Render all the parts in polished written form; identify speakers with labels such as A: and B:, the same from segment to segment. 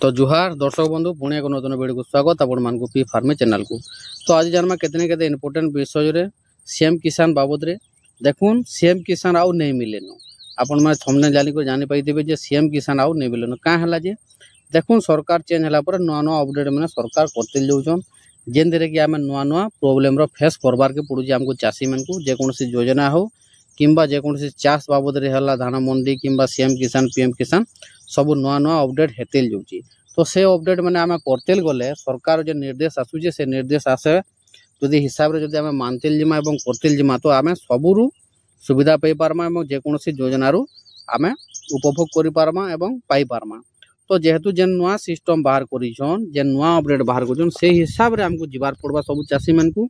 A: तो जुहार दर्शक बंधु पुणे एक नूतन वीडियो को स्वागत आपण मान को पी फार्मी चैनल को। तो आज जानमा केतने केते इंपोर्टेंट विषय रे सीएम किसान बाबद रे देखुन सीएम किसान आउ नहीं मिलेनो आपण माने थंबनेल जानि को जानि पाइथिबे जे सीएम किसान आउ नहीं मिलेनो का हला जे देखुन सरकार चेंज हला पर नुआ नुआ अपडेट माने सरकार करते जाउछन जेन देरे कि आमे नुआ नुआ प्रॉब्लम रो फेस करबार के पड़ू जे हमको चासी मन को जे कोनोसी योजना हो किंबा जे कोनोसी चाष बाबद रे हला धान मंडी किंबा सीएम किसान पीएम किसान सब नुआ नुआ अपडेट हेतेल जाउची। तो से अपडेट माने आमे करतेल गले सरकार जो निर्देश आसुचे से निर्देश आसे जदि हिसाब रे जदि आमे मानतेल जिमा एवं करतेल जिमा तो आमे सबुरु सुविधा पाई पारमा एवं जे कोनोसी योजना रो आमे उपभोग करि पारमा एवं पाई पारमा। तो जेहेतु जे नुआ सिस्टम बाहर करिछन जे नुआ अपडेट बाहर करिछन से हिसाब रे हमको जिबार पड़बा सब चासी मन को।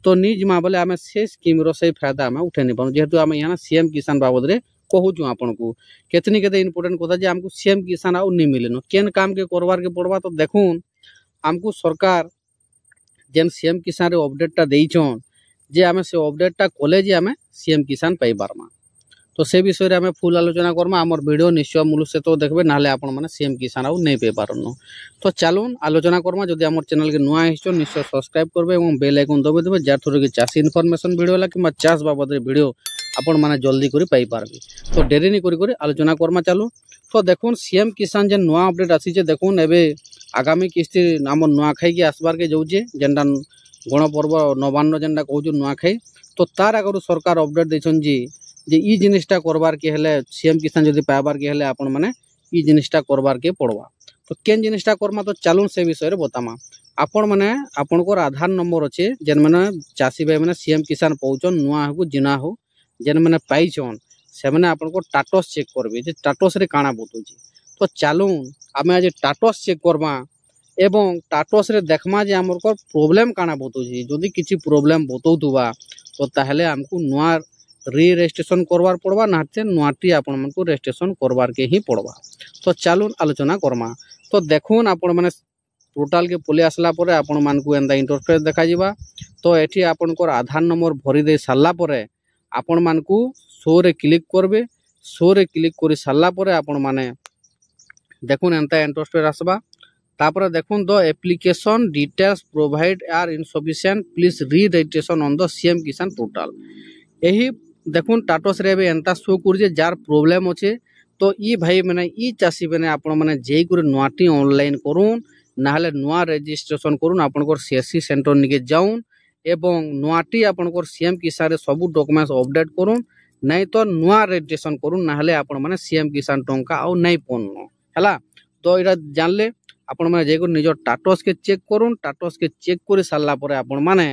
A: तो नी जिमा बोले आमे से स्कीम रो से फायदा आमे उठे नि पानु जेहेतु आमे यहाँ सीएम किसान बाबद रे कहूँ आपन को केतनी केते इंपोर्टेंट कथा जे हमको सीएम किसान आउ नहीं मिलेनो केन काम के करवार के पड़वा। तो देखुन हमको सरकार जेन सीएम किसान रे अपडेट टा देइछन जे आमे से अपडेट टा कोले जे आमे सीएम किसान पाई पारमा। तो से विषय रे आमे फुल आलोचना करमा हमर वीडियो निश्चय मूल से तो देखबे नाले आपण माने सीएम किसान आउ नहीं पे पारनो। तो चलून आलोचना करमा जदि हमर चैनल के नुआ हिस्सो निश्चय सब्सक्राइब करबे एवं बेल आइकन दबे देबे जार थोर के चासी इन्फॉर्मेशन वीडियो ला कि चाष बाबद रे वीडियो आपण माने जल्दी करी पाई पारबे। तो देरी नहीं करी आलोचना करमा चालू। तो देखुन सीएम किसान जे नुआ अपडेट आसी जे देखुन एबे आगामी किस्ती नाम नुआ खाई के आसबार के जाउचे जेंडा गण पर्व नवान्न जेंडा कहूछु नुआ खाई। तो तार आगरु सरकार अपडेट दैछन जे ई जिनिसटा करबार के हेले सीएम किसान जदि पाइबार के हेले आपण माने ई जिनिसटा करबार के पड़वा। तो केन जिनिसटा करमा तो चालून से विषय रे बतामा आपण माने आपण को आधार नंबर अच्छे जेन माने चासी भाई माने सीएम किसान पहुचन नुआ हो जिना हो जेन माने पाइछन से माने आपण को स्टेटस चेक करबे जे स्टेटस रे काना बतौची। तो चालून आमे आज स्टेटस चेक करबा एवं स्टेटस रे देखमा जे हमर को प्रॉब्लम काना बतौची जदि किछि प्रॉब्लम बतौतुबा तो ताहले हमको नुआ री रजिस्ट्रेशन करवार पड़वा नाते नुआटी आपण मन को रजिस्ट्रेशन करवार के ही पड़वा। तो चलून आलोचना करमा। तो देखुन आपण माने पोर्टल के पले आसला परे आपण मान को एंदा इंटरफेस देखा जिबा। तो एठी आपण को आधार नंबर भरी दे साला परे आपण मान को शो रे क्लिक करबे। शो रे क्लिक करि साला परे आपण माने देखुन एंता इंटरफेस आसबा तापर देखुन the application details provide are insufficient please re registration on the CM Kisan portal. एही देखुन स्टेटस रे बे एंता शो करजे जार प्रॉब्लम अच्छे। तो ई भाई माने ई चासी माने आपण माने जेई करे नुआटी ऑनलाइन करूँ नाहले नुआ रजिस्ट्रेशन करूँ आपण को सीएससी सेंटर निके जाऊन एवं नुआटी आपण को सीएम किसान रे सब डॉक्यूमेंट्स अपडेट करूँ नहीं तो नुआ रजिस्ट्रेशन करूँ नाहले आपण माने सीएम किसान टंका आउ नहीं पन्नो हला। तो एटा जानले आपण माने जेई करे निजर स्टेटस के चेक करूँ स्टेटस के चेक कर सारला परे आपण माने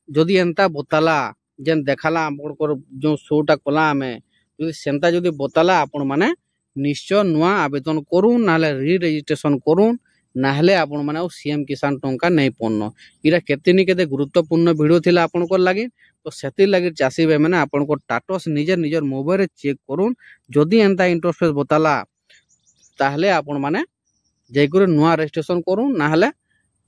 A: जदि एंता बताला जेन देखाला आपन जो शोटा कला आमे जदि सेंता जदि बताला आपण माने निश्चय नुआ आवेदन करूँ नाले री रजिस्ट्रेशन करूँ नाहले आपण माने सीएम किसान टंका नहीं पन्नो। इरा केतेनी केते गुरुत्वपूर्ण वीडियो थिला आपण को लागि। तो सेति लागि चासी भाई माने आपण को स्टेटस निजे निजर मोबाइल रे चेक करूँ जदि एंता इंटरफेस बताला ताहले आपण माने जे करे नुआ रजिस्ट्रेशन करूँ नाहले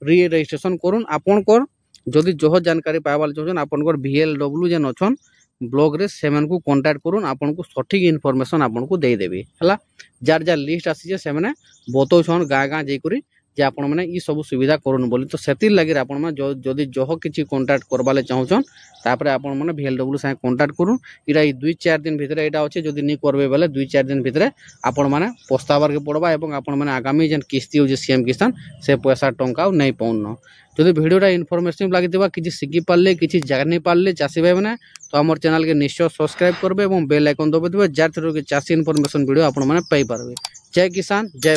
A: री रजिस्ट्रेशन करूँ। आपण को जदि जो जानकारी पाइबार चाहछन आपन को VLW जेन अछन ब्लॉग रे सेमन को कांटेक्ट करूँ आपन को सठिक इन्फॉर्मेशन आपन को दे देबे हला। जार जार लिस्ट आसी जे से माने बतौछन गाँ गाँ जे करी जे आपण माने ई सब सुविधा करूँ बोली। तो सेति लागि आपण माने जदि जह किछि कांटेक्ट करबाले चाहछन तापरे आपण माने VLW से कांटेक्ट करूँ। इरा 2-4 दिन भीतर एटा अछि जदि नि करबे बेले 2-4 दिन भीतर आपण माने पस्ताबार के पड़वा एवं आपण माने आगामी जेन किस्ती हो जे सीएम किसान से पैसा टंका नहीं पाउन। जदि वीडियोटा इनफॉर्मेटिव लागिथिबा किछि सिखि पारले किछि जानि पारले चासी भाई माने तो हमर चैनल के निश्चय सब्सक्राइब करबे एवं बेल आइकन दबे देबे जार थ्रू के चासी इन्फॉर्मेशन वीडियो आपण माने पाई पारबे। जय किसान जय